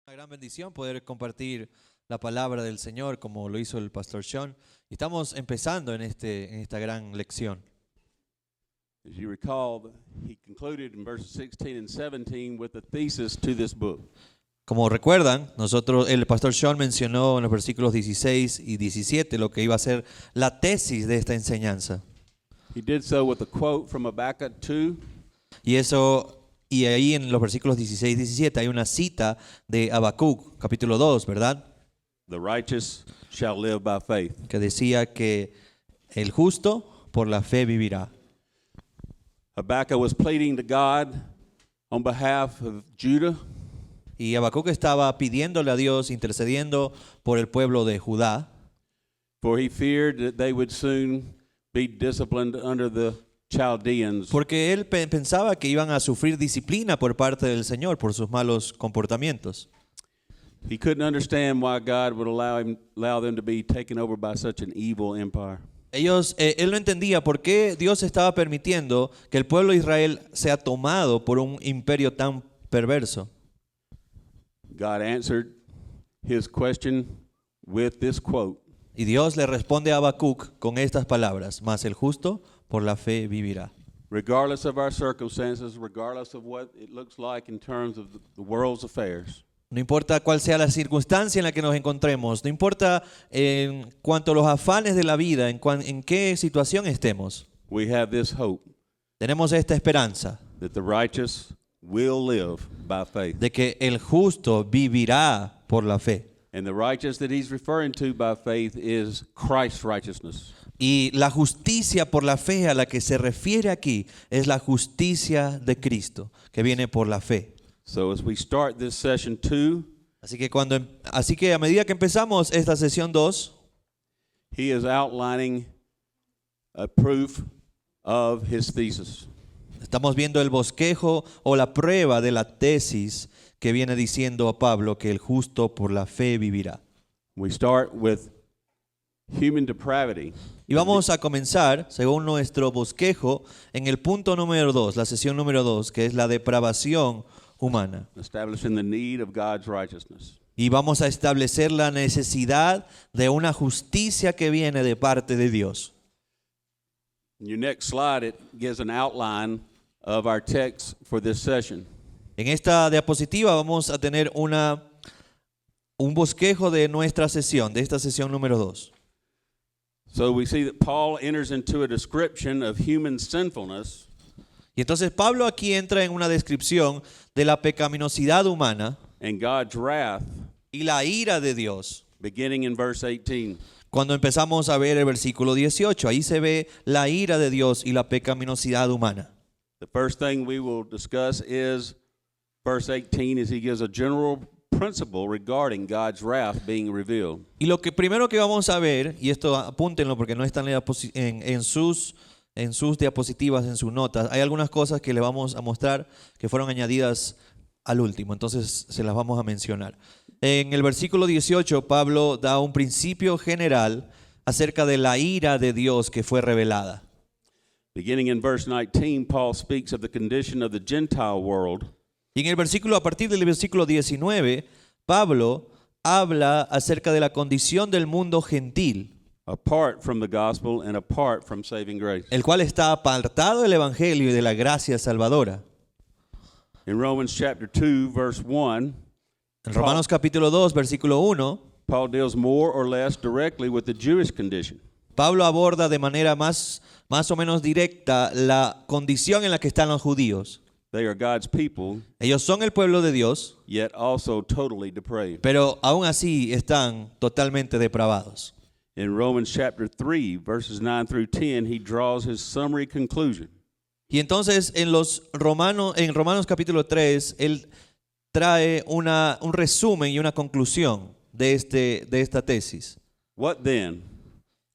Una gran bendición poder compartir la palabra del Señor como lo hizo el pastor Sean. Estamos empezando en esta gran lección. As you recall, he concluded in verses 16 and 17 with a thesis to this book. Como recuerdan, el pastor Sean mencionó en los versículos 16 y 17 lo que iba a ser la tesis de esta enseñanza. He did so with a quote from Habakkuk 2, Y ahí en los versículos 16 y 17 hay una cita de Habacuc, capítulo 2, ¿verdad? "The righteous shall live by faith." Que decía que el justo por la fe vivirá. Habakkuk was pleading to God on behalf of Judah, Y Habacuc estaba pidiéndole a Dios, intercediendo por el pueblo de Judá, for he feared that they would soon be disciplined under the Chaldeans. porque él pensaba que iban a sufrir disciplina por parte del Señor por sus malos comportamientos. He couldn't understand why God would allow them to be taken over by such an evil empire. Él no entendía por qué Dios estaba permitiendo que el pueblo de Israel sea tomado por un imperio tan perverso. God answered his question with this quote. Y Dios le responde a Habacuc con estas palabras: mas el justo por la fe vivirá. Regardless of our circumstances, regardless of what it looks like in terms of the world's affairs, No importa cuál sea la circunstancia en la que nos encontremos, no importa en cuanto a los afanes de la vida, en qué situación estemos, we have this hope tenemos esta esperanza that the righteous will live by faith. de que el justo vivirá por la fe. And the righteous that he's referring to by faith is Christ's righteousness. Y la justicia por la fe a la que se refiere aquí es la justicia de Cristo, que viene por la fe. So as we start this session 2, Así que a medida que empezamos esta sesión 2, he is outlining a proof of his thesis. estamos viendo el bosquejo o la prueba de la tesis que viene diciendo a Pablo que el justo por la fe vivirá. We start with human depravity. Y vamos a comenzar, según nuestro bosquejo, en el punto número 2, la sesión número 2, que es la depravación humana. Establishing the need of God's righteousness. Y vamos a establecer la necesidad de una justicia que viene de parte de Dios. In your next slide, it gives an outline of our text for this session. En esta diapositiva vamos a tener un bosquejo de nuestra sesión, de esta sesión número 2. So we see that Paul enters into a description of human sinfulness, Y entonces Pablo aquí entra en una descripción de la pecaminosidad humana and God's wrath, y la ira de Dios. beginning in verse 18. Cuando empezamos a ver el versículo 18, ahí se ve la ira de Dios y la pecaminosidad humana. The first thing we will discuss is verse 18, as he gives a general principle regarding God's wrath being revealed. Y lo que primero que vamos a ver, y esto apúntenlo porque no están en sus diapositivas, en sus notas, hay algunas cosas que le vamos a mostrar que fueron añadidas al último, entonces se las vamos a mencionar. En el versículo 18, Pablo da un principio general acerca de la ira de Dios que fue revelada. Beginning in verse 19, Paul speaks of the condition of the Gentile world, Y en el versículo, a partir del versículo 19, Pablo habla acerca de la condición del mundo gentil, apart from the gospel and apart from saving grace. el cual está apartado del evangelio y de la gracia salvadora. In Romans chapter 2, verse 1, En Romanos capítulo 2, versículo 1, Paul deals more or less directly with the Jewish condition. Pablo aborda de manera más o menos directa la condición en la que están los judíos. They are God's people, Ellos son el pueblo de Dios, yet also totally depraved. pero aún así están totalmente depravados. In Romans chapter 3, verses 9 through 10, he draws his summary conclusion. Y entonces en Romanos capítulo 3, él trae un resumen y una conclusión de esta tesis. What then?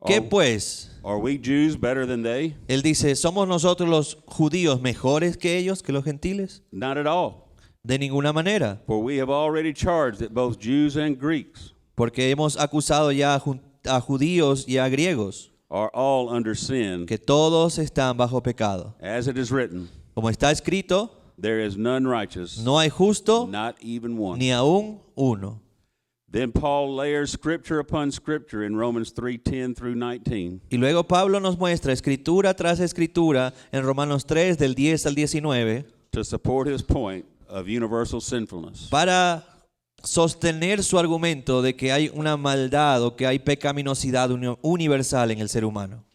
¿Qué pues? Are we Jews better than they? Él dice, ¿somos nosotros los judíos mejores que ellos, que los gentiles? Not at all. De ninguna manera, For we have already charged that both Jews and Greeks porque hemos acusado ya a judíos y a griegos are all under sin, que todos están bajo pecado. as it is written, Como está escrito, There is none righteous, No hay justo, not even one. ni aún uno. Then Paul layers scripture upon scripture in Romans 3:10 through 19. Y luego Pablo nos muestra escritura tras escritura en Romanos 3 del 10 al 19 to support his point of universal sinfulness. para sostener su argumento de que hay una maldad o que hay pecaminosidad universal en el ser humano.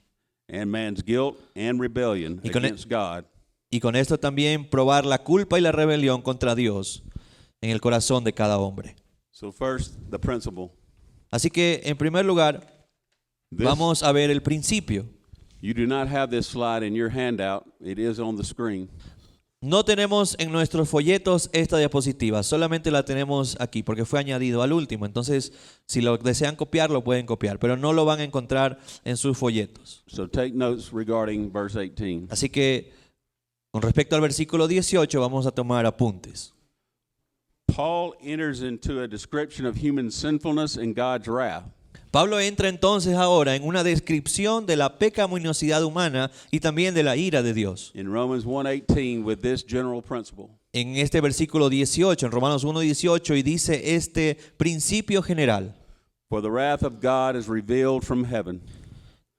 And man's guilt and rebellion Y con e- against God. Y con esto también probar la culpa y la rebelión contra Dios en el corazón de cada hombre. So first, the principle. Así que, en primer lugar, This- vamos a ver el principio. You do not have this slide in your handout. It is on the screen. No tenemos en nuestros folletos esta diapositiva, solamente la tenemos aquí porque fue añadido al último. Entonces, si lo desean copiar, lo pueden copiar, pero no lo van a encontrar en sus folletos. So take notes regarding verse 18. Así que, con respecto al versículo 18, vamos a tomar apuntes. Paul enters into a description of human sinfulness and God's wrath. Pablo entra entonces ahora en una descripción de la pecaminosidad humana y también de la ira de Dios. In Romans 1:18 with this general principle. En este versículo 18, en Romanos 1:18, y dice este principio general. For the wrath of God is revealed from heaven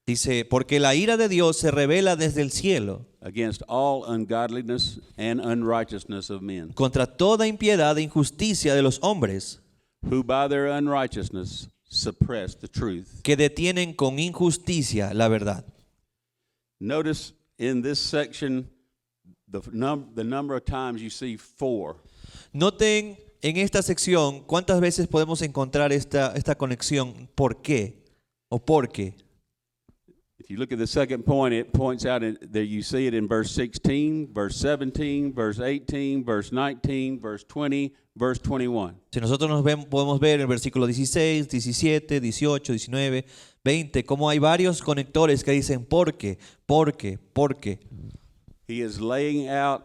Dice, porque la ira de Dios se revela desde el cielo against all ungodliness and unrighteousness of men, contra toda impiedad e injusticia de los hombres who by their unrighteousness suppress the truth. que detienen con injusticia la verdad. Notice in this section the number of times you see for. Noten en esta sección cuántas veces podemos encontrar esta conexión. ¿Por qué? ¿O por qué? If you look at the second point, it points out that you see it in verse 16, verse 17, verse 18, verse 19, verse 20, verse 21. Si nosotros podemos ver en el versículo 16, 17, 18, 19, 20, cómo hay varios conectores que dicen ¿por qué? ¿Por qué? ¿Por qué? He is laying out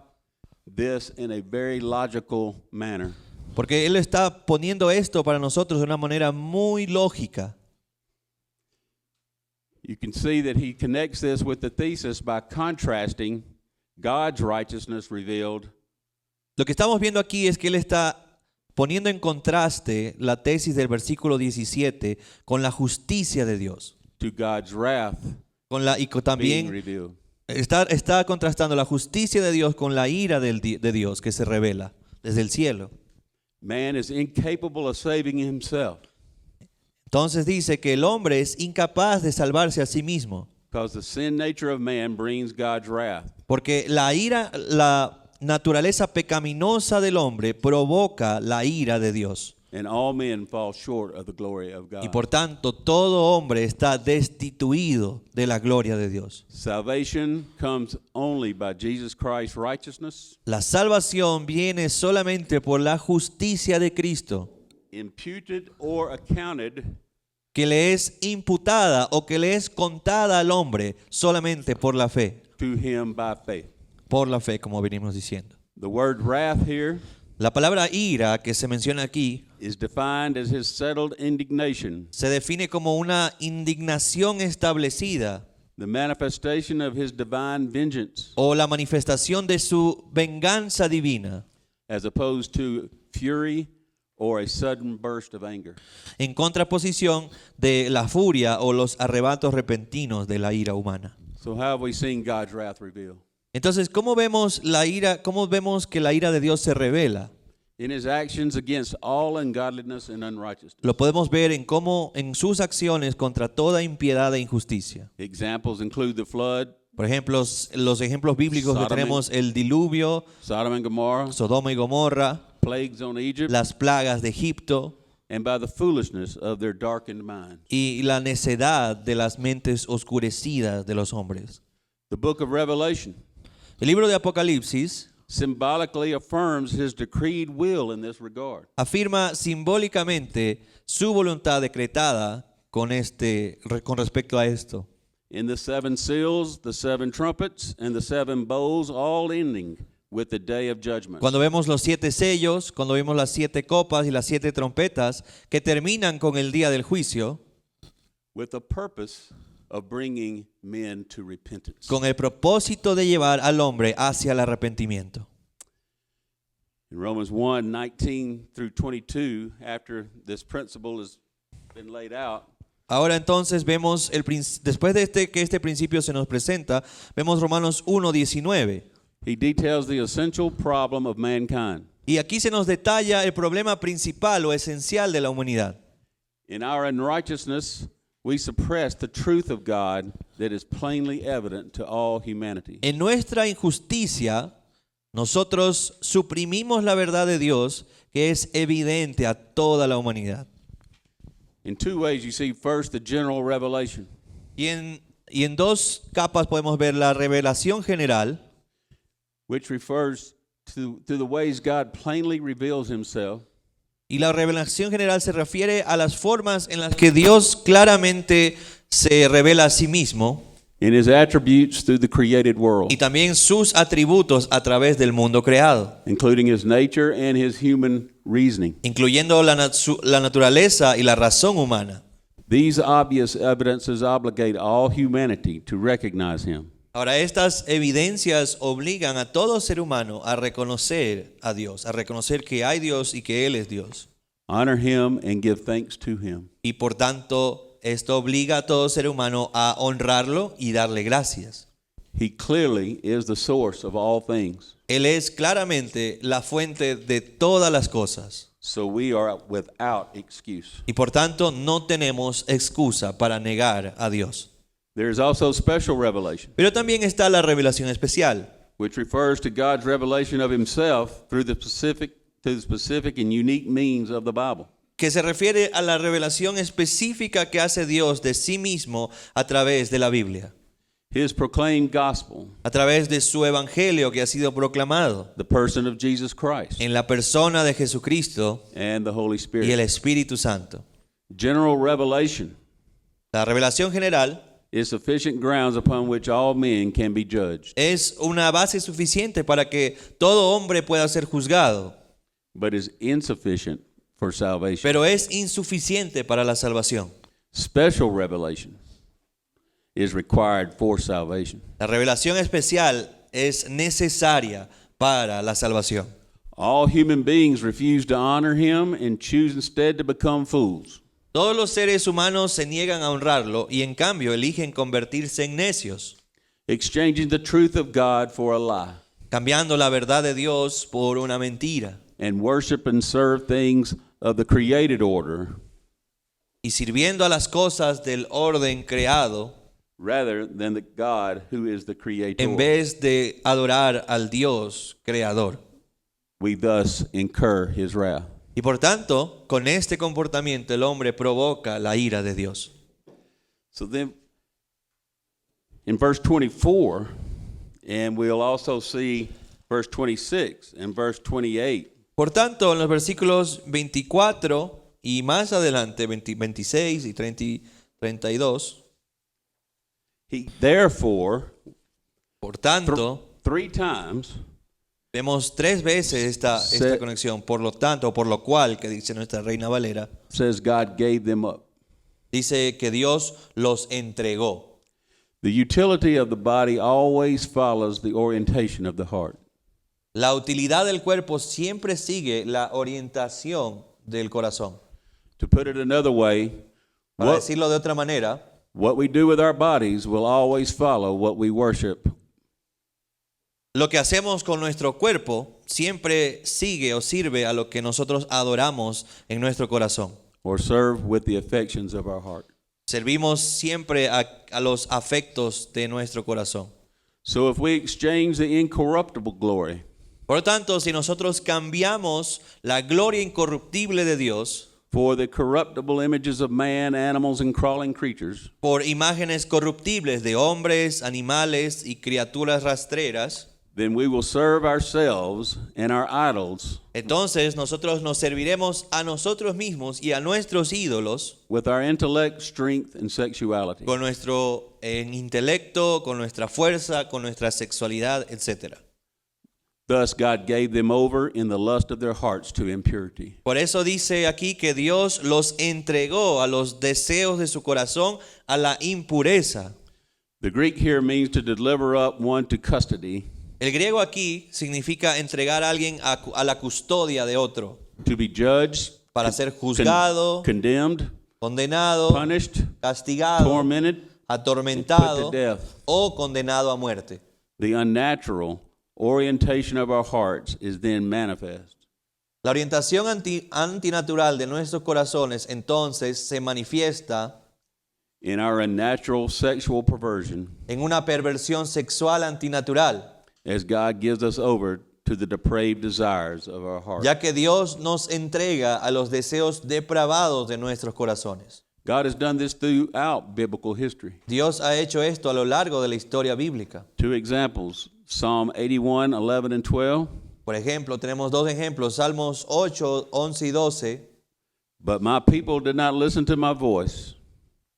this in a very logical manner. Porque Él está poniendo esto para nosotros de una manera muy lógica. You can see that he connects this with the thesis by contrasting God's righteousness revealed Lo que estamos viendo aquí es que Él está poniendo en contraste la tesis del versículo 17 con la justicia de Dios. to God's wrath Y being también revealed. está contrastando la justicia de Dios con la ira de Dios que se revela desde el cielo. Man is incapable of saving himself Entonces dice que el hombre es incapaz de salvarse a sí mismo, because the sin nature of man brings God's wrath. porque la naturaleza pecaminosa del hombre provoca la ira de Dios. And all men fall short of the glory of God. Y por tanto, todo hombre está destituido de la gloria de Dios. Salvation comes only by Jesus Christ's righteousness, La salvación viene solamente por la justicia de Cristo, imputed or accounted que le es imputada o que le es contada al hombre solamente por la fe. to him by faith. Por la fe, como venimos diciendo. The word wrath here La palabra ira que se menciona aquí is defined as his settled indignation, se define como una indignación establecida the manifestation of his divine vengeance, o la manifestación de su venganza divina, as opposed to fury or a sudden burst of anger. en contraposición de la furia o los arrebatos repentinos de la ira humana. So how have we seen God's wrath revealed? Entonces, ¿cómo vemos que la ira de Dios se revela? In his actions against all ungodliness and unrighteousness. Lo podemos ver en sus acciones contra toda impiedad e injusticia. Examples include the flood, Por ejemplo, los ejemplos bíblicos que Sodom tenemos, el diluvio, Sodom and Gomorrah, Sodoma y Gomorra, plagues on Egypt, las plagas de Egipto and by the foolishness of their darkened minds. y la necedad de las mentes oscurecidas de los hombres. The book of Revelation El libro de Apocalipsis symbolically affirms his decreed will in this regard. afirma simbólicamente su voluntad decretada con respecto a esto. In the seven seals, the seven trumpets, and the seven bowls, all ending with the day of judgment. Cuando vemos los 7 sellos, cuando vemos las 7 copas y las 7 trompetas que terminan con el día del juicio, With the purpose of bringing men to repentance. con el propósito de llevar al hombre hacia el arrepentimiento. In Romans 1:19 through 22, after this principle has been laid out, Ahora entonces vemos, después de que este principio se nos presenta, vemos Romanos 1:19. he details the essential problem of mankind. Y aquí se nos detalla el problema principal o esencial de la humanidad. In our unrighteousness, we suppress the truth of God that is plainly evident to all humanity. En nuestra injusticia, nosotros suprimimos la verdad de Dios que es evidente a toda la humanidad. In two ways, you see first the general revelation, Y en dos capas podemos ver la revelación general, which refers to the ways God plainly reveals himself, y la revelación general se refiere a las formas en las que Dios claramente se revela a sí mismo in his attributes through the created world, y también sus atributos a través del mundo creado, including his nature and his human reasoning. incluyendo la naturaleza y la razón humana. These obvious evidences obligate all humanity to recognize him. Ahora, estas evidencias obligan a todo ser humano a reconocer a Dios, a reconocer que hay Dios y que Él es Dios. Honor him and give thanks to him. Y por tanto, esto obliga a todo ser humano a honrarlo y darle gracias. He clearly is the source of all things, Él es claramente la fuente de todas las cosas. so we are without excuse. Y por tanto, no tenemos excusa para negar a Dios. There is also special revelation, Pero también está la revelación especial, which refers to God's revelation of himself through the specific and unique means of the Bible. que se refiere a la revelación específica que hace Dios de sí mismo a través de la Biblia, His proclaimed gospel, a través de su evangelio que ha sido proclamado the person of Jesus Christ, en la persona de Jesucristo and the Holy y el Spirit. Espíritu Santo. General revelation La revelación general is sufficient grounds upon which all men can be judged, es una base suficiente para que todo hombre pueda ser juzgado, but is insufficient for salvation. pero es insuficiente para la salvación. Special revelation is required for salvation. La revelación especial es necesaria para la salvación. All human beings refuse to honor him and choose instead to become fools. Todos los seres humanos se niegan a honrarlo y en cambio eligen convertirse en necios, Exchanging the truth of God for a lie, cambiando la verdad de Dios por una mentira and worship and serve things of the created order y sirviendo a las cosas del orden creado rather than the God who is the creator. en vez de adorar al Dios creador. We thus incur his wrath. Y por tanto, con este comportamiento el hombre provoca la ira de Dios. So then, in verse 24, and we'll also see verse 26 and verse 28, Por tanto, en los versículos 24 y más adelante, 26 y 32, therefore, por tanto, three times, vemos tres veces esta conexión. Por lo tanto, por lo cual, que dice nuestra Reina Valera, says God gave them up. dice que Dios los entregó. The utility of the body always follows the orientation of the heart. La utilidad del cuerpo siempre sigue la orientación del corazón. To put it another way, Para decirlo de otra manera, what we do with our bodies will always follow what we worship. lo que hacemos con nuestro cuerpo siempre sigue o sirve a lo que nosotros adoramos en nuestro corazón. Or serve with the affections of our heart. Servimos siempre a los afectos de nuestro corazón. So if we exchange the incorruptible glory Por lo tanto, si nosotros cambiamos la gloria incorruptible de Dios for the corruptible images of man, animals, and crawling creatures, por imágenes corruptibles de hombres, animales y criaturas rastreras, then we will serve ourselves and our idols entonces nosotros nos serviremos a nosotros mismos y a nuestros ídolos with our intellect, strength, and sexuality. con nuestro intelecto, con nuestra fuerza, con nuestra sexualidad, etc. Thus God gave them over in the lust of their hearts to impurity. Por eso dice aquí que Dios los entregó a los deseos de su corazón, a la impureza. The Greek here means to deliver up one to custody. El griego aquí significa entregar a alguien a la custodia de otro, to be judged, para ser juzgado, condemned, condenado, punished, castigado, tormented, atormentado put to death. o condenado a muerte. The unnatural orientation of our hearts is then manifest. La orientación antinatural de nuestros corazones entonces se manifiesta In our unnatural sexual perversion, en una perversión sexual antinatural, as God gives us over to the depraved desires of our heart. ya que Dios nos entrega a los deseos depravados de nuestros corazones. God has done this throughout biblical history. Dios ha hecho esto a lo largo de la historia bíblica. Two examples, Psalm 81, 11 and 12. Por ejemplo, tenemos dos ejemplos, Salmos 8, 11 y 12. But my people did not listen to my voice,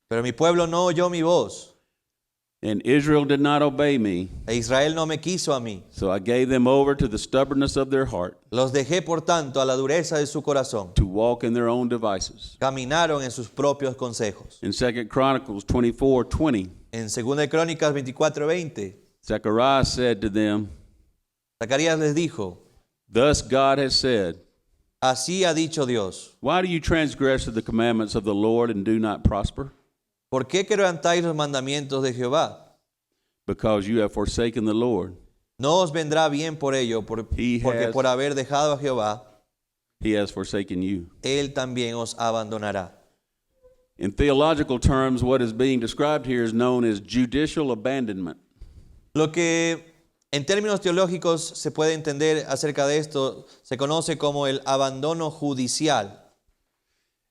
Pero mi pueblo no oyó mi voz, and Israel did not obey me. e Israel no me quiso a mí. So I gave them over to the stubbornness of their heart, Los dejé, por tanto, a la dureza de su corazón. to walk in their own devices. Caminaron en sus propios consejos. In 2 Chronicles 24:20, En 2 de Crónicas 24:20, Zechariah said to them, Zacarías les dijo, Thus God has said, así ha dicho Dios, Why do you transgress the commandments of the Lord and do not prosper? ¿por qué quebrantáis los mandamientos de Jehová? Because you have forsaken the Lord. No os vendrá bien por ello, He porque has- por haber dejado a Jehová, He has forsaken you. Él también os abandonará. In theological terms, what is being described here is known as judicial abandonment. Lo que en términos teológicos se puede entender acerca de esto se conoce como el abandono judicial.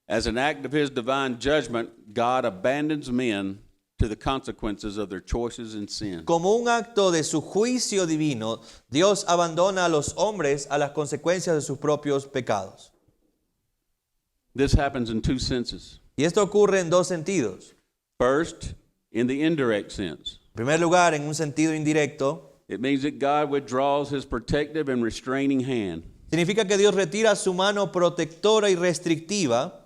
As an act of His divine judgment, God abandons men to the consequences of their choices and sin. Como un acto de su juicio divino, Dios abandona a los hombres a las consecuencias de sus propios pecados. This happens in two senses. Y esto ocurre en dos sentidos. First, in the indirect sense. En primer lugar, en un sentido indirecto, It means that God withdraws His protective and restraining hand, significa que Dios retira su mano protectora y restrictiva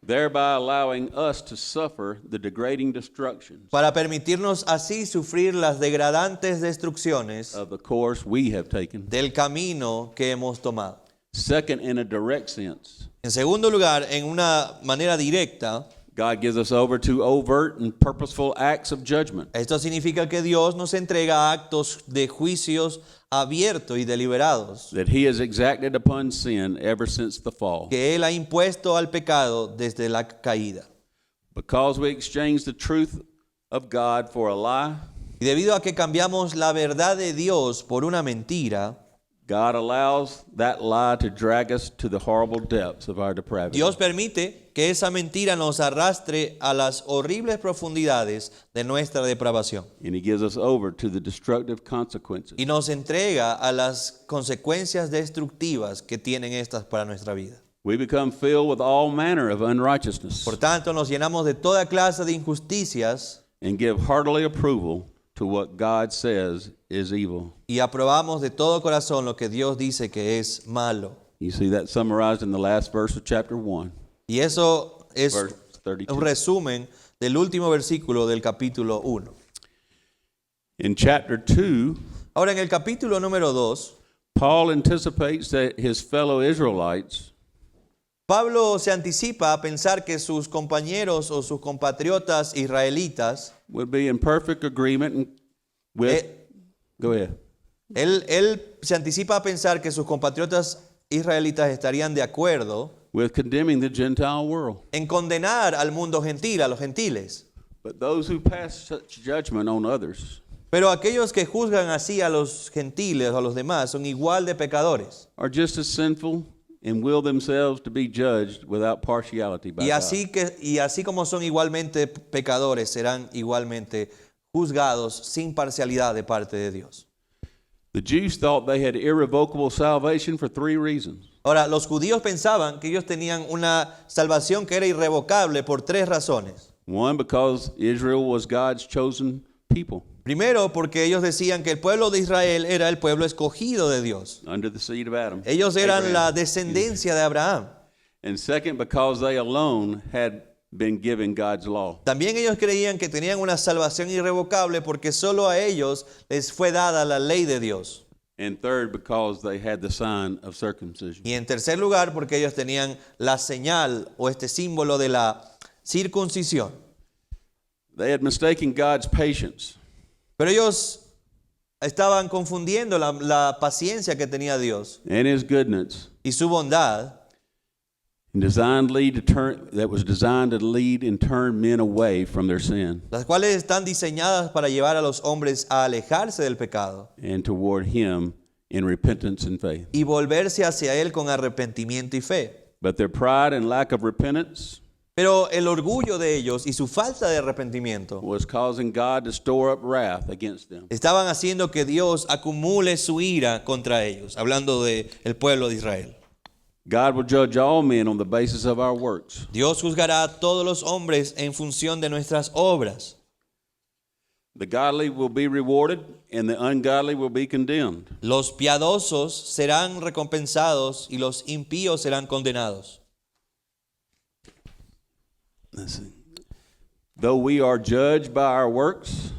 thereby allowing us to suffer the degrading destructions para permitirnos así sufrir las degradantes destrucciones of the course we have taken. del camino que hemos tomado. Second, in a direct sense, En segundo lugar, en una manera directa, God gives us over to overt and purposeful acts of judgment. esto significa que Dios nos entrega actos de juicios abiertos y deliberados That He has exacted upon sin ever since the fall. que Él ha impuesto al pecado desde la caída. Because we exchange the truth of God for a lie, Y debido a que cambiamos la verdad de Dios por una mentira, God allows that lie to drag us to the horrible depths of our depravity. Dios permite que esa mentira nos arrastre a las horribles profundidades de nuestra depravación And He gives us over to the destructive consequences. y nos entrega a las consecuencias destructivas que tienen estas para nuestra vida. We become filled with all manner of unrighteousness Por tanto, nos llenamos de toda clase de injusticias and give heartily approval to what God says is evil. y aprobamos de todo corazón lo que Dios dice que es malo. You see that summarized in the last verse of chapter 1, Y eso es verse 32. un resumen del último versículo del capítulo 1. In chapter 2, Ahora, en el capítulo número 2, Paul anticipates that his fellow Israelites Pablo se anticipa a pensar que sus compañeros o sus compatriotas israelitas, would be in perfect agreement with. Go ahead. él se anticipa a pensar que sus compatriotas israelitas estarían de acuerdo With condemning the Gentile world. en condenar al mundo gentil, a los gentiles. But those who pass such judgment on others Pero aquellos que juzgan así a los gentiles o a los demás son igual de pecadores. are just as sinful and will themselves to be judged without partiality by Y God. así como son igualmente pecadores, serán igualmente juzgados sin parcialidad de parte de Dios. The Jews thought they had irrevocable salvation for three reasons. Ahora, los judíos pensaban que ellos tenían una salvación que era irrevocable por tres razones. One, because Israel was God's chosen people Primero, porque ellos decían que el pueblo de Israel era el pueblo escogido de Dios. under the seed of Adam. Ellos eran Abraham. la descendencia de Abraham. And second, because they alone had been given God's law. También ellos creían que tenían una salvación irrevocable porque solo a ellos les fue dada la ley de Dios. And third, because they had the sign of circumcision. Y en tercer lugar, porque ellos tenían la señal o este símbolo de la circuncisión. They had mistaken God's patience Pero ellos estaban confundiendo la paciencia que tenía Dios and His goodness, y su bondad, and that was designed to lead and turn men away from their sin las cuales están diseñadas para llevar a los hombres a alejarse del pecado and toward Him in repentance and faith. y volverse hacia Él con arrepentimiento y fe. But their pride and lack of repentance Pero el orgullo de ellos y su falta de arrepentimiento was causing God to store up wrath against them. estaban haciendo que Dios acumule su ira contra ellos, hablando del pueblo de Israel. God will judge all men on the basis of our works. Dios juzgará a todos los hombres en función de nuestras obras. The godly will be rewarded and the ungodly will be condemned. Los piadosos serán recompensados y los impíos serán condenados. Let's see. Though we are judged by our works,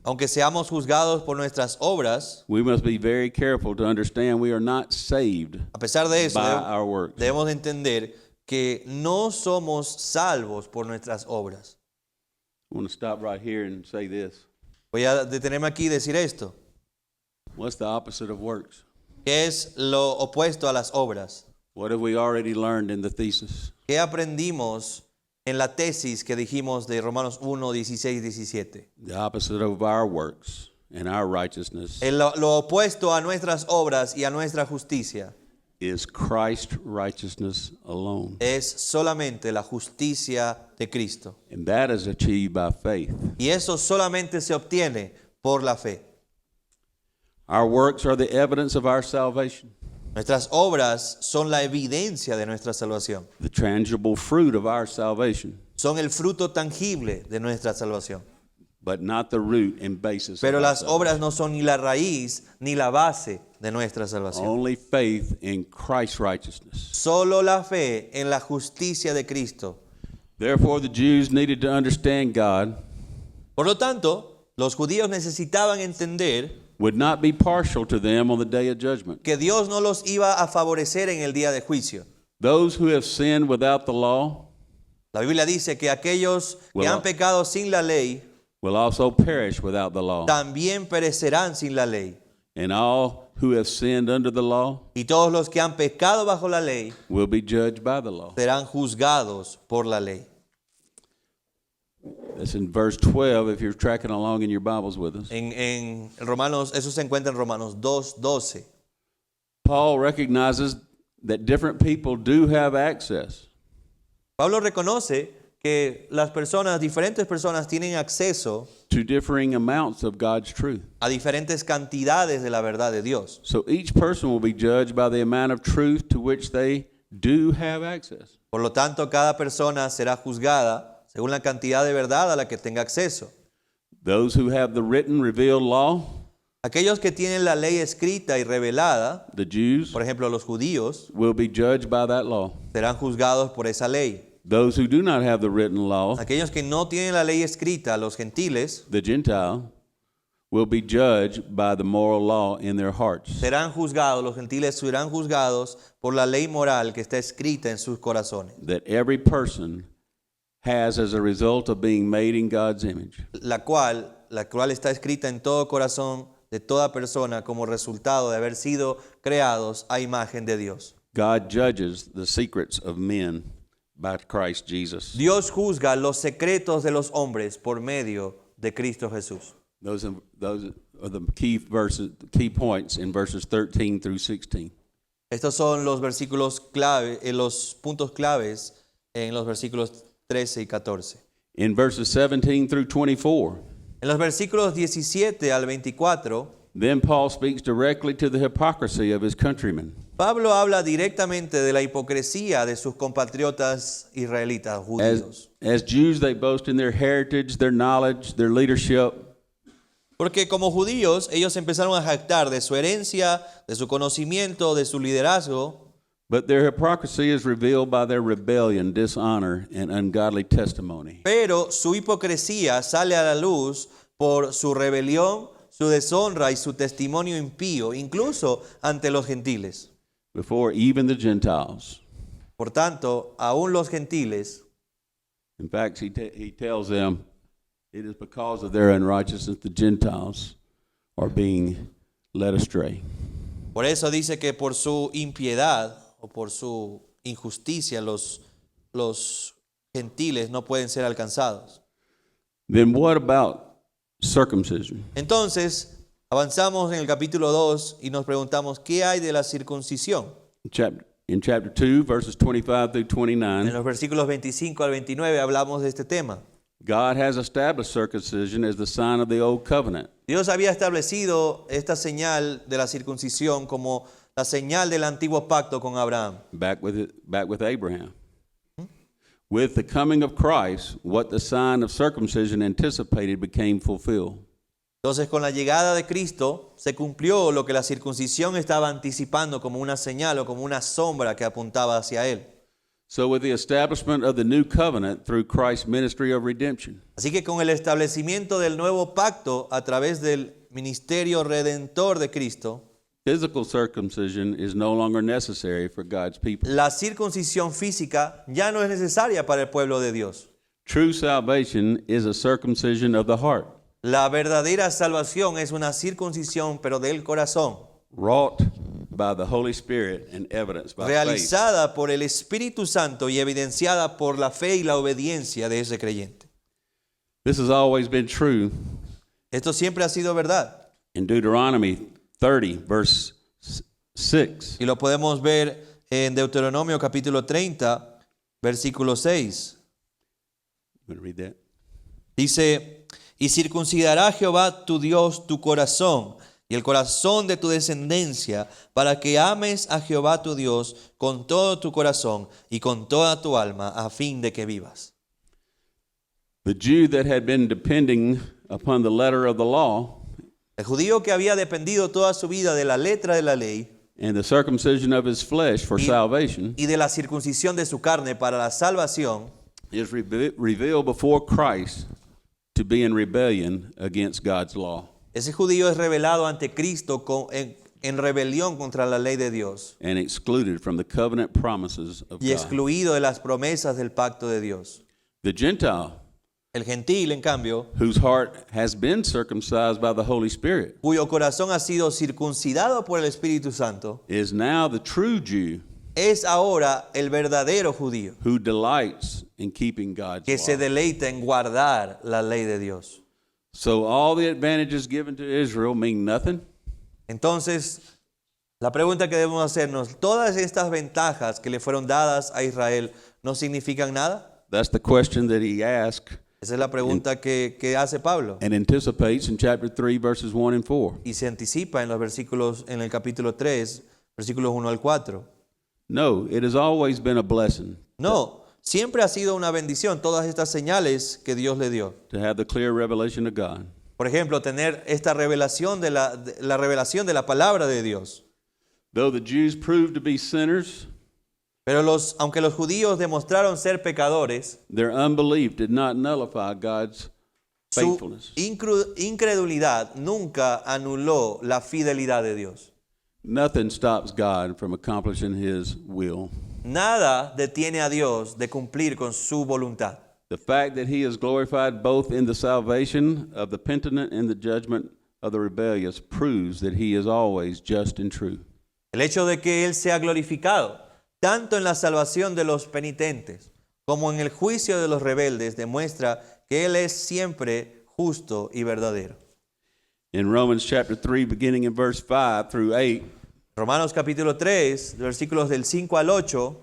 Aunque seamos juzgados por nuestras obras, we must be very careful to understand we are not saved a pesar de eso, by our works. debemos de entender que no somos salvos por nuestras obras. I want to stop right here and say this. Voy a detenerme aquí y decir esto. What's the opposite of works? ¿Qué es lo opuesto a las obras? What have we already learned in the thesis? ¿Qué aprendimos en la tesis que dijimos de Romanos 1, 16, 17? The opposite of our works and our righteousness Lo opuesto a nuestras obras y a nuestra justicia is Christ's righteousness alone. es solamente la justicia de Cristo. And that is achieved by faith. Y eso solamente se obtiene por la fe. Our works are the evidence of our salvation, Nuestras obras son la evidencia de nuestra salvación. the tangible fruit of our salvation, Son el fruto tangible de nuestra salvación. but not the root and basis Pero of our las obras salvation. no son ni la raíz ni la base de nuestra salvación. Only faith in Christ's righteousness. Solo la fe en la justicia de Cristo. Therefore, the Jews needed to understand God Por lo tanto, los judíos necesitaban entender would not be partial to them on the day of judgment. que Dios no los iba a favorecer en el día de juicio. Those who have sinned without the law La Biblia dice que aquellos que Well, han pecado sin la ley will also perish without the law. también perecerán sin la ley. And all who have sinned under the law Y todos los que han pecado bajo la ley will be judged by the law. serán juzgados por la ley. That's in verse 12 if you're tracking along in your Bibles with us. En Romanos, eso se encuentra en Romanos 2:12. Paul recognizes that different people do have access Pablo reconoce que diferentes personas tienen acceso to differing amounts of God's truth. a diferentes cantidades de la verdad de Dios. So each person will be judged by the amount of truth to which they do have access. Por lo tanto, cada persona será juzgada según la cantidad de verdad a la que tenga acceso. Those who have the written revealed law, Aquellos que tienen la ley escrita y revelada, the Jews, por ejemplo, los judíos, will be judged by that law. serán juzgados por esa ley. Those who do not have the written law, Aquellos que no tienen la ley escrita, los gentiles, the Gentile, will be judged by the moral law in their hearts. serán juzgados, los gentiles serán juzgados por la ley moral que está escrita en sus corazones, That every person has as a result of being made in God's image. la cual está escrita en todo corazón de toda persona como resultado de haber sido creados a imagen de Dios. God judges the secrets of men by Christ Jesus. Dios juzga los secretos de los hombres por medio de Cristo Jesús. Those are the key points in verses 13 through 16. Estos son los versículos clave, los puntos claves en los versículos 13 y 14. In verses 17 through 24, En los versículos 17 al 24, then Paul speaks directly to the hypocrisy of his countrymen. Pablo habla directamente de la hipocresía de sus compatriotas israelitas judíos. As Jews, they boast in their heritage, their knowledge, their leadership. Porque como judíos, ellos empezaron a jactar de su herencia, de su conocimiento, de su liderazgo. But their hypocrisy is revealed by their rebellion, dishonor, and ungodly testimony. Pero su hipocresía sale a la luz por su rebelión, su deshonra y su testimonio impío, incluso ante los gentiles. Before even the Gentiles. Por tanto, aún los gentiles, In fact, he tells them, it is because of their unrighteousness the Gentiles are being led astray. por eso dice que por su impiedad o por su injusticia los gentiles no pueden ser alcanzados. Then what about circumcision? Entonces, avanzamos en el capítulo 2 y nos preguntamos, ¿qué hay de la circuncisión? In chapter 2, verses 25 through En 29, los versículos 25 al 29 hablamos de este tema. God has established circumcision as the sign of the old covenant. Dios había establecido esta señal de la circuncisión como la señal del antiguo pacto con Abraham. Back with Abraham. With the coming of Christ, what the sign of circumcision anticipated became fulfilled. Entonces, con la llegada de Cristo, se cumplió lo que la circuncisión estaba anticipando como una señal o como una sombra que apuntaba hacia él. So with the establishment of the new covenant through Christ's ministry of redemption, Así que con el establecimiento del nuevo pacto a través del ministerio redentor de Cristo, physical circumcision is no longer necessary for God's people. la circuncisión física ya no es necesaria para el pueblo de Dios. True salvation is a circumcision of the heart, La verdadera salvación es una circuncisión, pero del corazón, wrought by the Holy Spirit and evidenced by faith. realizada por el Espíritu Santo y evidenciada por la fe y la obediencia de ese creyente. This has always been true. Esto siempre ha sido verdad. In Deuteronomy 30, verse 6, Y lo podemos ver en Deuteronomio capítulo 30, versículo 6. you want to read that? Dice, y circuncidará Jehová tu Dios tu corazón y el corazón de tu descendencia, para que ames a Jehová tu Dios con todo tu corazón y con toda tu alma, a fin de que vivas. The Jew that had been depending upon the letter of the law El judío que había dependido toda su vida de la letra de la ley and the circumcision of his flesh for salvation y de la circuncisión de su carne para la salvación, is revealed before Christ to be in rebellion against God's law ese judío es revelado ante Cristo en rebelión contra la ley de Dios and excluded from the covenant promises of y God. excluido de las promesas del pacto de Dios. The Gentile, El gentil, en cambio, whose heart has been circumcised by the Holy Spirit, cuyo corazón ha sido circuncidado por el Espíritu Santo, is now the true Jew es ahora el verdadero judío who delights in keeping God's que se law. deleita en guardar la ley de Dios. So all the advantages given to Israel mean nothing? Entonces, la pregunta que debemos hacernos, ¿todas estas ventajas que le fueron dadas a Israel no significan nada? That's the question that he asked Esa es la pregunta que hace Pablo and anticipates in chapter 3, verses 1 and 4. y se anticipa en los versículos, en el capítulo 3, versículos 1 al 4. No, it has always been a blessing No, siempre ha sido una bendición todas estas señales que Dios le dio. to have the clear revelation of God. Por ejemplo, tener esta revelación de la revelación de la palabra de Dios. Though the Jews proved to be sinners, Pero aunque los judíos demostraron ser pecadores, their unbelief did not nullify God's su faithfulness. incredulidad nunca anuló la fidelidad de Dios. Nothing stops God from accomplishing his will. Nada detiene a Dios de cumplir con su voluntad. The fact that he is glorified both in the salvation of the penitent and the judgment of the rebellious proves that he is always just and true. El hecho de que Él sea glorificado, tanto en la salvación de los penitentes como en el juicio de los rebeldes, demuestra que Él es siempre justo y verdadero. In Romans chapter 3, beginning in verse 5 through 8, Romanos capítulo 3, versículos del 5 al 8,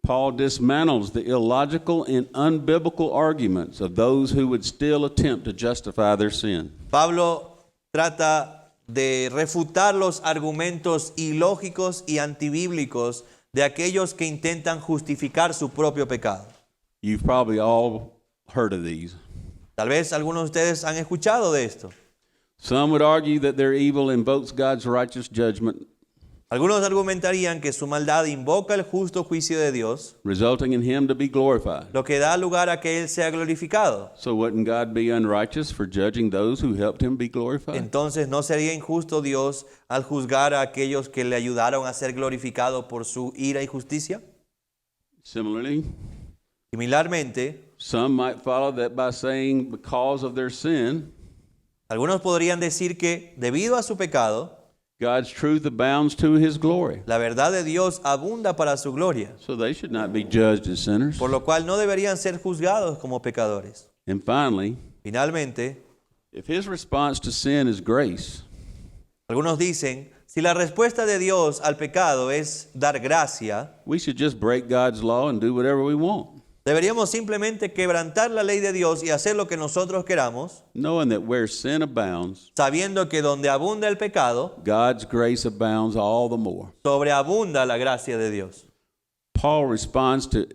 Paul dismantles the illogical and unbiblical arguments of those who would still attempt to justify their sin. Pablo trata de refutar los argumentos ilógicos y antibíblicos de aquellos que intentan justificar su propio pecado. You've probably all heard of these. Tal vez algunos de ustedes han escuchado de esto. Some would argue that their evil invokes God's righteous judgment. Algunos argumentarían que su maldad invoca el justo juicio de Dios, resulting in him to be glorified. lo que da lugar a que Él sea glorificado. So wouldn't God be unrighteous for judging those who helped him be glorified? Entonces, ¿no sería injusto Dios al juzgar a aquellos que le ayudaron a ser glorificado por su ira y justicia? Similarly, Similarmente, some might follow that by saying because of their sin, algunos podrían decir que debido a su pecado, God's truth abounds to his glory. la verdad de Dios abunda para su gloria, So they should not be judged as sinners. por lo cual no deberían ser juzgados como pecadores. And finally, Finalmente, if his response to sin is grace, algunos dicen, si la respuesta de Dios al pecado es dar gracia, we should just break God's law and do whatever we want, deberíamos simplemente quebrantar la ley de Dios y hacer lo que nosotros queramos, knowing that where sin abounds, sabiendo que donde abunda el pecado, God's grace abounds all the more. sobreabunda la gracia de Dios. Paul responds to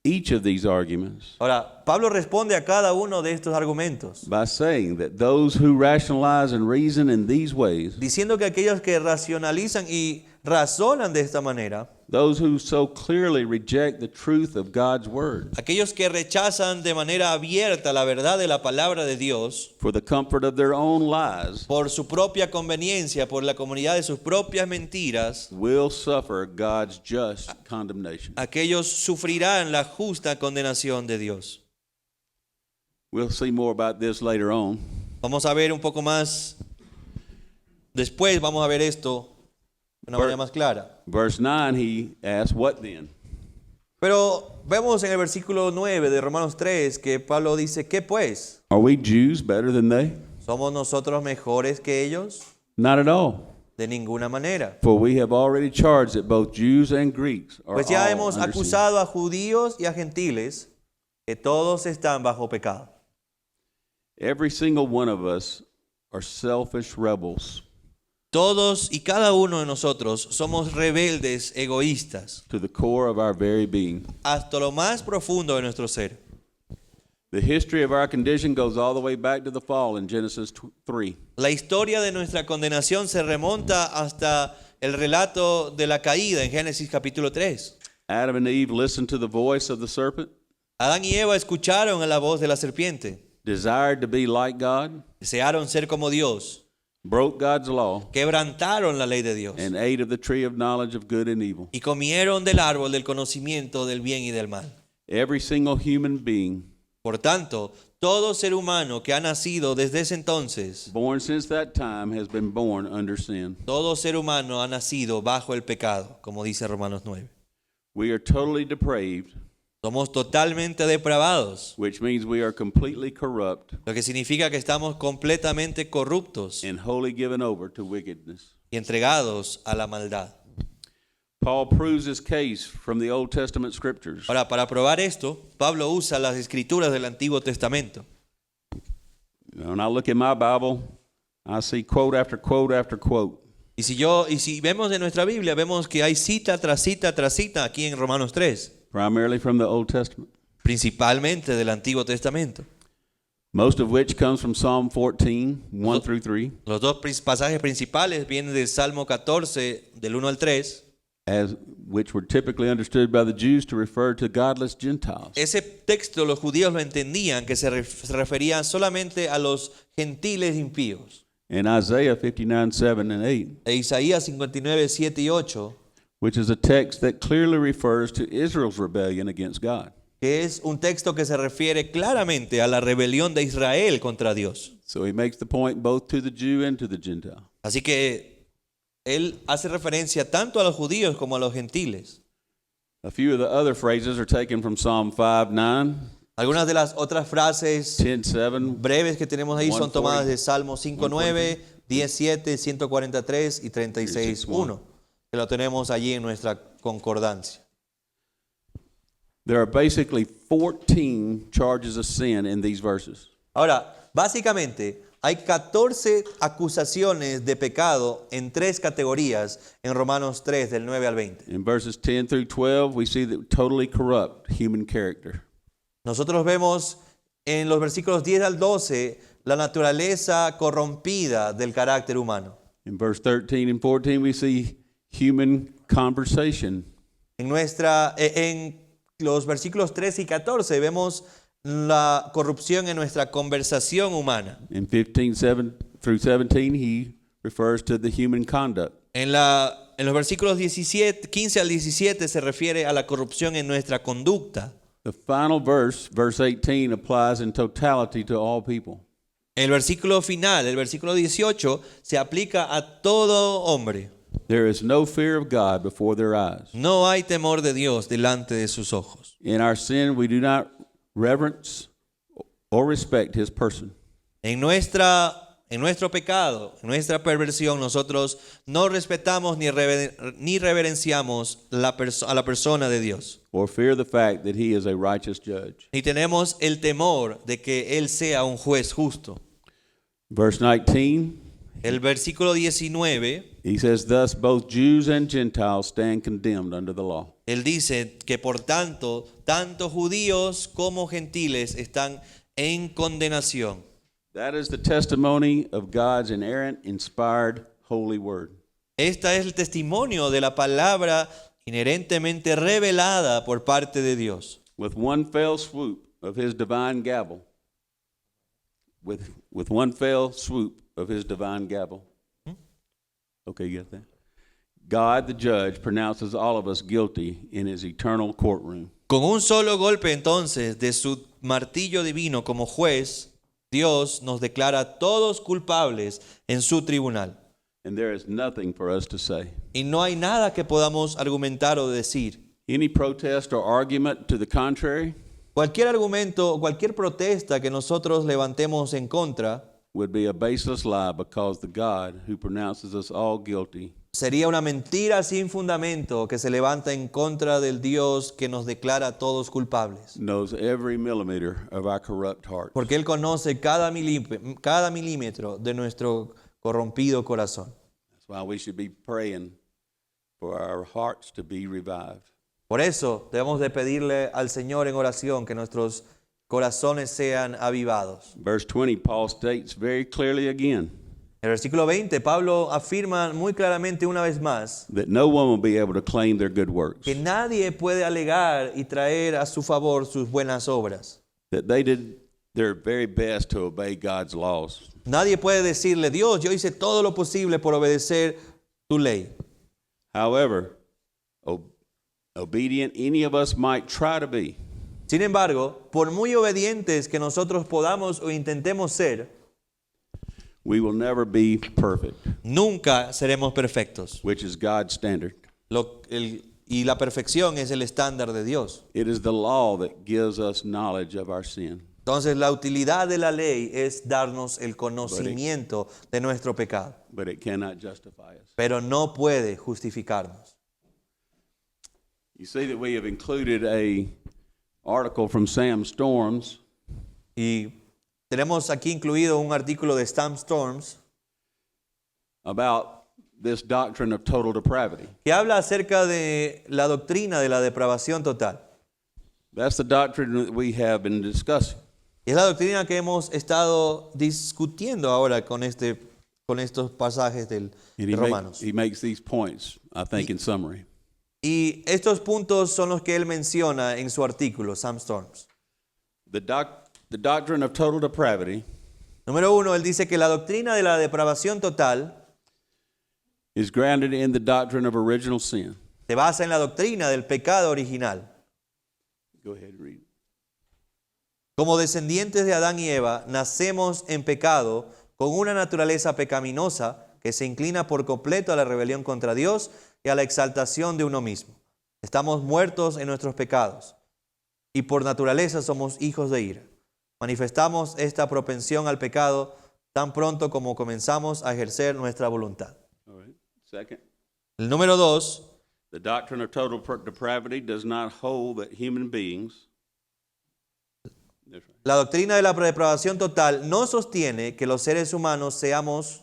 each of these arguments Ahora, Pablo responde a cada uno de estos argumentos, by saying that those who rationalize and reason in these ways, diciendo que aquellos que racionalizan y razonan de esta manera, those who so clearly reject the truth of God's word aquellos que rechazan de manera abierta la verdad de la palabra de Dios, for the comfort of their own lies, por su propia conveniencia, por la comunidad de sus propias mentiras, will suffer God's just condemnation. aquellos sufrirán la justa condenación de Dios. We'll see more about this later on. Vamos a ver un poco más, después vamos a ver esto de una manera más clara. Verse 9, he asks, what then? Pero vemos en el versículo 9 de Romanos 3 que Pablo dice, ¿qué pues? Are we Jews better than they? ¿Somos nosotros mejores que ellos? Not at all. De ninguna manera. For we have already charged that both Jews and Greeks are Pues ya all hemos under sin. acusado a judíos y a gentiles que todos están bajo pecado. Every single one of us are selfish rebels Todos y cada uno de nosotros somos rebeldes, egoístas, to the core of our very being. hasta lo más profundo de nuestro ser. The history of our condition goes all the way back to the fall in Genesis 3. La historia de nuestra condenación se remonta hasta el relato de la caída en Génesis capítulo 3. Adam and Eve listened to the voice of the serpent, Adán y Eva escucharon a la voz de la serpiente, desired to be like God, desearon ser como Dios, broke God's law, quebrantaron la ley de Dios and ate of the tree of knowledge of good and evil. y comieron del árbol del conocimiento del bien y del mal. Every single human being Por tanto, todo ser humano que ha nacido desde ese entonces, born since that time has been born under sin. todo ser humano ha nacido bajo el pecado, como dice Romanos 9. We are totally depraved, Somos totalmente depravados, which means we are completely corrupt lo que significa que estamos completamente corruptos and wholly given over to wickedness. y entregados a la maldad. Paul proves his case from the Old Testament scriptures. Ahora, para probar esto, Pablo usa las escrituras del Antiguo Testamento. When I look in my Bible, I see quote after quote after quote. Y si vemos en nuestra Biblia, vemos que hay cita tras cita tras cita aquí en Romanos 3, Primarily from the Old Testament, principalmente del Antiguo Testamento. most of which comes from Psalm 14, 1 through 3, Los dos pasajes principales vienen del Salmo 14, del 1 al 3. as which were typically understood by the Jews to refer to godless Gentiles. Ese texto los judíos lo entendían, que se refería solamente a los gentiles impíos. And Isaiah 59, 7 and 8, E Isaías 59, 7 y 8, which is a text that clearly refers to Israel's rebellion against God. que es un texto que se refiere claramente a la rebelión de Israel contra Dios. So he makes the point both to the Jew and to the Gentile. Así que él hace referencia tanto a los judíos como a los gentiles. A few of the other phrases are taken from Psalm 5, 9, Algunas de las otras frases 10, 7, breves que tenemos ahí son 140, tomadas de Salmo 5.9, 10.7, 143 y 36.1, que lo tenemos allí en nuestra concordancia. There are basically 14 charges of sin in these verses. Ahora, básicamente, hay 14 acusaciones de pecado en tres categorías en Romanos 3, del 9 al 20. In verses 10 through 12, we see that totally corrupt human character. Nosotros vemos en los versículos 10 al 12 la naturaleza corrompida del carácter humano. In verse 13 and 14, we see human conversation. En los versículos 13 y 14 vemos la corrupción en nuestra conversación humana. In 15 through 17, he refers to the human conduct. En los versículos 15 al 17 se refiere a la corrupción en nuestra conducta. The final verse, verse 18, applies in totality to all people. El versículo final, el versículo 18, se aplica a todo hombre. There is no fear of God before their eyes. No hay temor de Dios delante de sus ojos. In our sin, we do not reverence or respect his person. En nuestro pecado, en nuestra perversión, nosotros no respetamos ni reverenciamos a la persona de Dios. Or fear the fact that he is a righteous judge. Ni tenemos el temor de que Él sea un juez justo. Verse 19, El versículo 19, he says, thus both Jews and Gentiles stand condemned under the law. Él dice que por tanto judíos como gentiles están en condenación. That is the testimony of God's inerrant, inspired, holy word. Este es el testimonio de la palabra inherentemente revelada por parte de Dios. With one fell swoop of his divine gavel, with one fell swoop of his divine gavel. Okay, you got that? God, the judge, pronounces all of us guilty in his eternal courtroom. Con un solo golpe entonces de su martillo divino como juez, Dios nos declara a todos culpables en su tribunal. And there is nothing for us to say. Y no hay nada que podamos argumentar o decir. Any protest or argument to the contrary Cualquier argumento o cualquier protesta que nosotros levantemos en contra would be a baseless lie, because the God who pronounces us all guilty sería una mentira sin fundamento que se levanta en contra del Dios que nos declara a todos culpables. knows every millimeter of our corrupt heart. Porque Él conoce cada milímetro de nuestro corrompido corazón. That's why we should be praying for our hearts to be revived. Por eso debemos de pedirle al Señor en oración que nuestros corazones sean avivados. Verse 20, Paul states very clearly again En el versículo 20, Pablo afirma muy claramente una vez más that no one will be able to claim their good works, que nadie puede alegar y traer a su favor sus buenas obras. that they did their very best to obey God's laws. Nadie puede decirle, Dios, yo hice todo lo posible por obedecer tu ley. However, obedient any of us might try to be, Sin embargo, por muy obedientes que nosotros podamos o intentemos ser, we will never be perfect, nunca seremos perfectos. which is God's standard. Y la perfección es el estándar de Dios. It is the law that gives us knowledge of our sin. Entonces, la utilidad de la ley es darnos el conocimiento de nuestro pecado, But it cannot justify us. pero no puede justificarnos. You see that we have included a article from Sam Storms Y tenemos aquí incluido un artículo de Sam Storms about this doctrine of total depravity. que habla acerca de la doctrina de la depravación total. That's the doctrine that we have been discussing. Y es la doctrina que hemos estado discutiendo ahora con estos pasajes de And Romanos. he makes these points, I think, in summary. Y estos puntos son los que él menciona en su artículo, Sam Storms. The doctrine of total depravity Número 1, él dice que la doctrina de la depravación total is grounded in the doctrine of original sin. se basa en la doctrina del pecado original. Go ahead and read. Como descendientes de Adán y Eva, nacemos en pecado con una naturaleza pecaminosa que se inclina por completo a la rebelión contra Dios y a la exaltación de uno mismo. Estamos muertos en nuestros pecados y por naturaleza somos hijos de ira. Manifestamos esta propensión al pecado tan pronto como comenzamos a ejercer nuestra voluntad. All right. Second, El número 2, the doctrine of total depravity does not hold that human beings. That's right. la doctrina de la depravación total no sostiene que los seres humanos seamos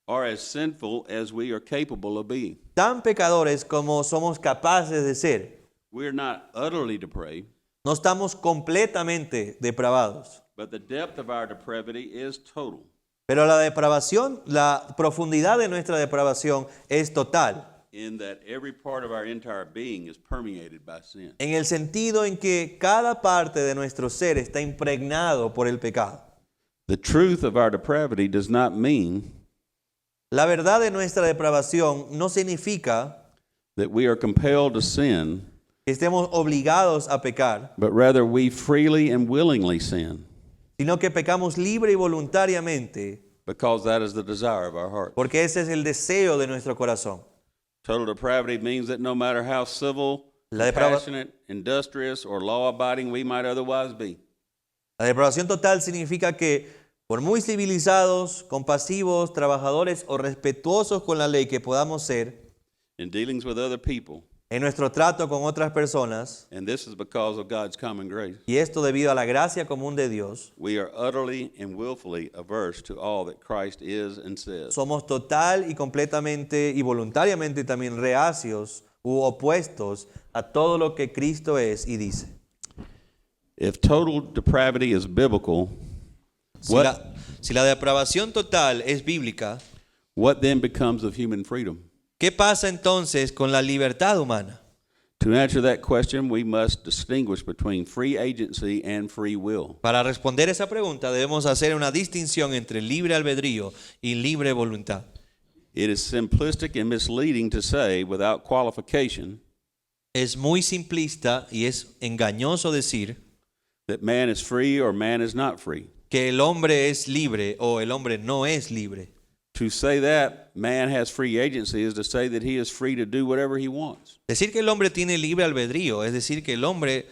Are as sinful as we are capable of being. tan pecadores como somos capaces de ser. We are not utterly depraved, No estamos completamente depravados. but the depth of our depravity is total. Pero la depravación, la profundidad de nuestra depravación es total. in that every part of our entire being is permeated by sin. en el sentido en que cada parte de nuestro ser está impregnado por el pecado. The truth of our depravity does not mean La verdad de nuestra depravación no significa that we are compelled to sin, que estemos obligados a pecar, but rather we freely and willingly sin, sino que pecamos libre y voluntariamente, because that is the desire of our heart. porque ese es el deseo de nuestro corazón. Total depravity means that no matter how civil, La deprava- compassionate, industrious, or law-abiding we might otherwise be, La depravación total significa que por muy civilizados, compasivos, trabajadores o respetuosos con la ley que podamos ser, in dealings with other people, en nuestro trato con otras personas, and this is because of God's common grace, y esto debido a la gracia común de Dios, we are utterly and willfully averse to all that Christ is and says. somos total y completamente y voluntariamente también reacios u opuestos a todo lo que Cristo es y dice. If total depravity is biblical, Si la depravación total es bíblica, what then becomes of human freedom? ¿qué pasa entonces con la libertad humana? To answer that question, we must distinguish between free agency and free will. Para responder esa pregunta debemos hacer una distinción entre libre albedrío y libre voluntad. It is simplistic and misleading to say, without qualification, Es muy simplista y es engañoso decir that man is free or man is not free. que el hombre es libre o el hombre no es libre. To say that man has free agency is to say that he is free to do whatever he wants. Decir que el hombre tiene libre albedrío es decir que el hombre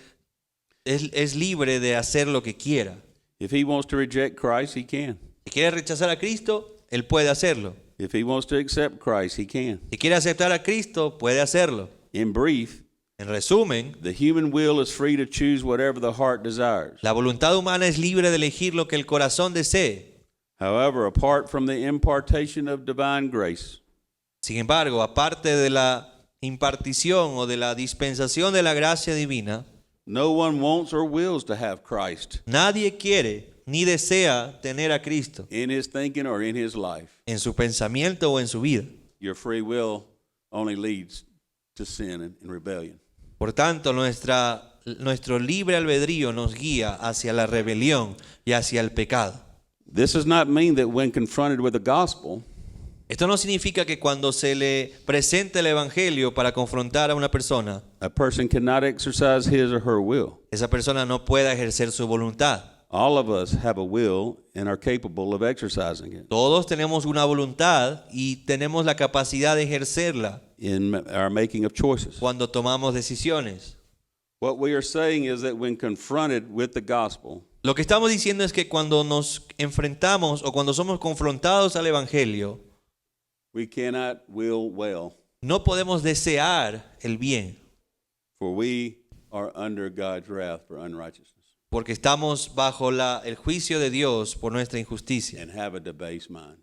es libre de hacer lo que quiera. If he wants to reject Christ, he can. Si quiere rechazar a Cristo, él puede hacerlo. If he wants to accept Christ, he can. Si quiere aceptar a Cristo, puede hacerlo. In brief, En resumen, the human will is free to choose whatever the heart desires. la voluntad humana es libre de elegir lo que el corazón desee. However, apart from the impartation of divine grace, Sin embargo, aparte de la impartición o de la dispensación de la gracia divina, no one wants or wills to have Christ nadie quiere ni desea tener a Cristo in his thinking or in his life. en su pensamiento o en su vida. Your free will only leads to sin and rebellion. Por tanto, nuestro libre albedrío nos guía hacia la rebelión y hacia el pecado. This does not mean that when confronted with the gospel, Esto no significa que cuando se le presente el evangelio para confrontar a una persona, a person cannot exercise his or her will. esa persona no pueda ejercer su voluntad. All of us have a will and are capable of exercising it Todos tenemos una voluntad y tenemos la capacidad de ejercerla in our making of choices. cuando tomamos decisiones. What we are saying is that when confronted with the gospel, Lo que estamos diciendo es que cuando nos enfrentamos o cuando somos confrontados al evangelio, we cannot will well, no podemos desear el bien, for we are under God's wrath for unrighteousness porque estamos bajo el juicio de Dios por nuestra injusticia and have a debased mind.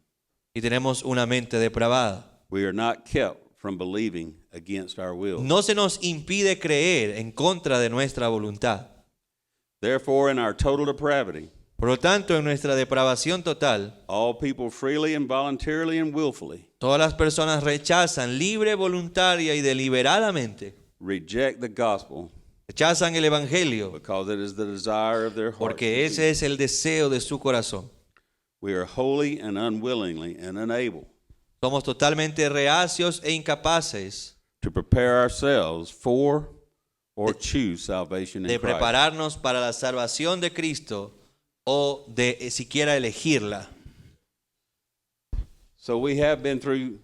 y tenemos una mente depravada. We are not kept from believing against our will. No se nos impide creer en contra de nuestra voluntad. Therefore, in our total depravity, Por lo tanto, en nuestra depravación total, all people freely and voluntarily and willfully todas las personas rechazan libre, voluntaria y deliberadamente, reject the gospel rechazan el evangelio because it is the desire of their heart. porque ese es el deseo de su corazón. We are wholly and unwillingly and unable Somos totalmente reacios e incapaces to prepare ourselves for or choose salvation de in Christ. prepararnos para la salvación de Cristo o de siquiera elegirla. So we have been through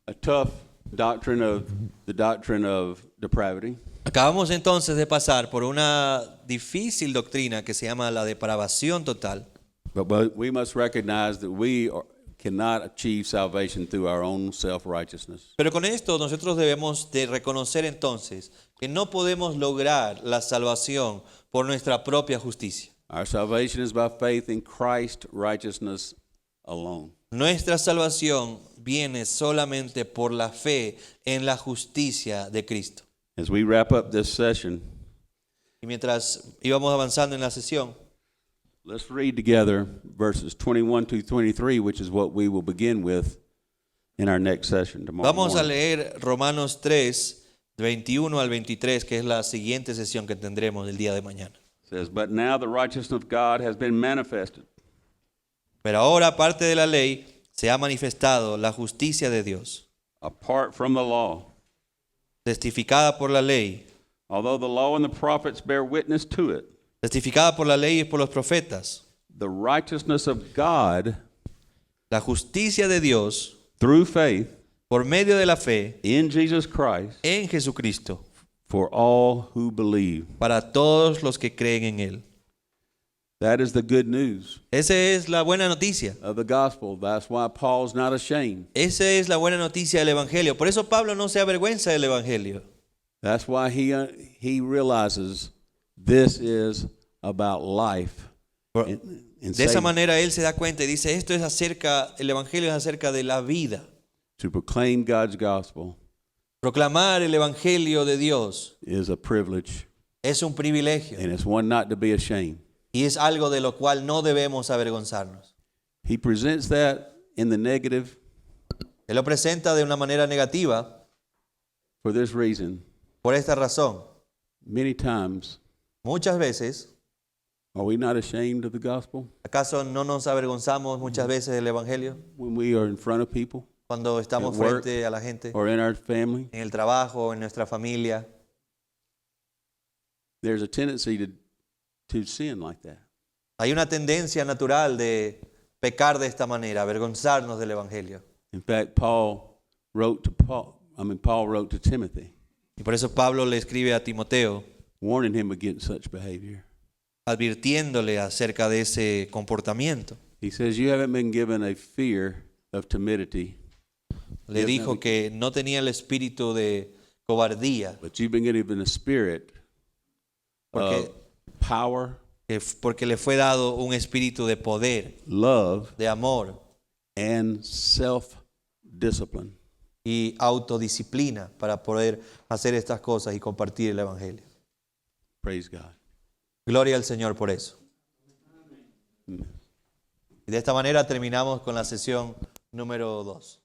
a tough doctrine of depravity. Acabamos entonces de pasar por una difícil doctrina que se llama la depravación total. But we must recognize that cannot achieve salvation through our own self-righteousness. Pero con esto nosotros debemos de reconocer entonces que no podemos lograr la salvación por nuestra propia justicia. Our salvation is by faith in Christ's righteousness alone. Nuestra salvación viene solamente por la fe en la justicia de Cristo. As we wrap up this session, Y mientras íbamos avanzando en la sesión, let's read together verses 21 to 23, which is what we will begin with in our next session tomorrow Vamos a morning. leer Romanos 3, 21 al 23, que es la siguiente sesión que tendremos el día de mañana. It says, "But now the righteousness of God has been manifested, Pero ahora, aparte de la ley, se ha manifestado la justicia de Dios, apart from the law. testificada por la ley, Although the law and the prophets bear witness to it, testificada por la ley y por los profetas. the righteousness of God La justicia de Dios through faith por medio de la fe in Jesus Christ en Jesucristo for all who believe." para todos los que creen en Él. That is the good news Esa es la buena noticia. of the gospel. That's why Paul's not ashamed. Esa es la buena noticia del Evangelio. Por eso Pablo no se avergüenza del Evangelio. That's why he realizes this is about life. Por- in De esa saving. manera él se da cuenta y dice, el Evangelio es acerca de la vida. To proclaim God's gospel Proclamar el Evangelio de Dios is a privilege, es un privilegio and it's one not to be ashamed. y es algo de lo cual no debemos avergonzarnos. He presents that in the negative Él lo presenta de una manera negativa for this reason. por esta razón. Many times, Muchas veces, are we not ashamed of the gospel ¿acaso no nos avergonzamos muchas veces del Evangelio when we are in front of people cuando estamos At work. frente a la gente, or in our family? en el trabajo, en nuestra familia? There's a tendency to sin like that. Hay una tendencia natural de pecar de esta manera, avergonzarnos del Evangelio. In fact, Paul wrote to Timothy, Y por eso Pablo le escribe a Timoteo, warning him against such behavior. advirtiéndole acerca de ese comportamiento. He says, "You haven't been given a fear of timidity, Le dijo que no tenía el espíritu de cobardía, but you've been given a spirit porque, of power, porque le fue dado un espíritu de poder, love, de amor and self-discipline." y autodisciplina para poder hacer estas cosas y compartir el Evangelio. Praise God. Gloria al Señor por eso. Y de esta manera terminamos con la sesión número 2.